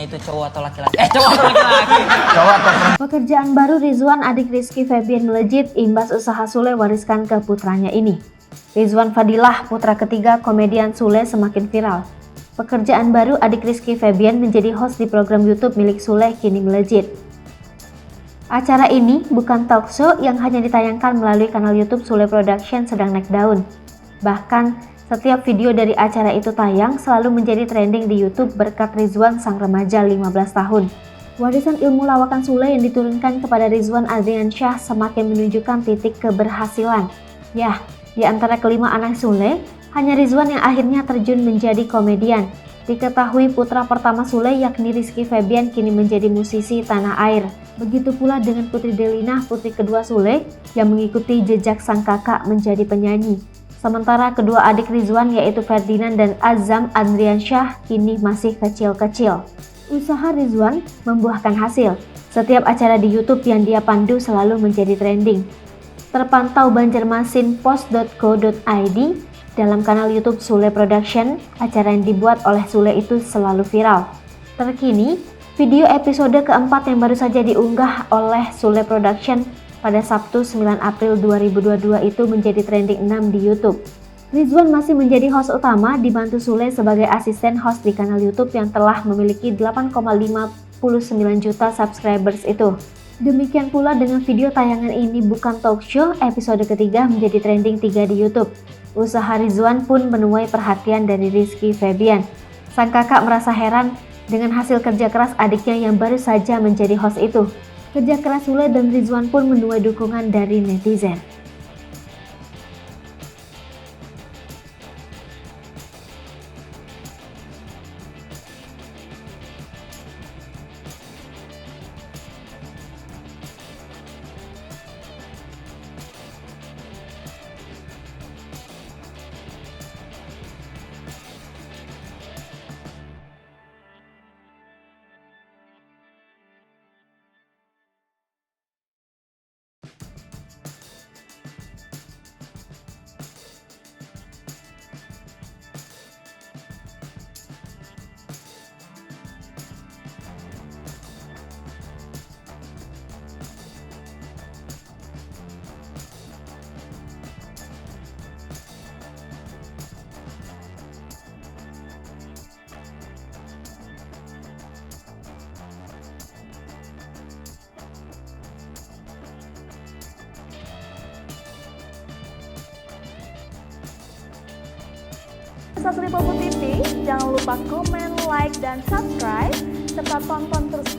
pacarnya itu cowok atau laki-laki? Cowok atau laki-laki? Cowok atau perempuan? Pekerjaan baru Rizwan adik Rizky Febian melejit imbas usaha Sule wariskan ke putranya ini. Rizwan Fadilah, putra ketiga komedian Sule, semakin viral. Pekerjaan baru adik Rizky Febian menjadi host di program YouTube milik Sule kini melejit. Acara ini bukan talk show yang hanya ditayangkan melalui kanal YouTube Sule Production sedang naik daun. Bahkan, setiap video dari acara itu tayang selalu menjadi trending di YouTube berkat Rizwan sang remaja 15 tahun. Warisan ilmu lawakan Sule yang diturunkan kepada Rizwan Adriansyah semakin menunjukkan titik keberhasilan. Yah, di antara kelima anak Sule, hanya Rizwan yang akhirnya terjun menjadi komedian. Diketahui putra pertama Sule yakni Rizky Febian kini menjadi musisi tanah air. Begitu pula dengan Putri Delina, putri kedua Sule, yang mengikuti jejak sang kakak menjadi penyanyi. Sementara kedua adik Rizwan yaitu Ferdinand dan Azam Adriansyah kini masih kecil-kecil. Usaha Rizwan membuahkan hasil. Setiap acara di YouTube yang dia pandu selalu menjadi trending. Terpantau banjarmasinpost.co.id, dalam kanal YouTube Sule Production, acara yang dibuat oleh Sule itu selalu viral. Terkini, video episode keempat yang baru saja diunggah oleh Sule Production pada Sabtu 9 April 2022 itu menjadi trending 6 di YouTube. Rizwan masih menjadi host utama, dibantu Sule sebagai asisten host di kanal YouTube yang telah memiliki 8,59 juta subscribers itu. Demikian pula dengan video tayangan ini bukan talk show, episode ketiga menjadi trending 3 di YouTube. Usaha Rizwan pun menuai perhatian dari Rizky Febian. Sang kakak merasa heran dengan hasil kerja keras adiknya yang baru saja menjadi host itu. Kerja keras Sule dan Rizwan pun menuai dukungan dari netizen. Satu Lipoku TV, jangan lupa komen, like, dan subscribe, serta tonton terus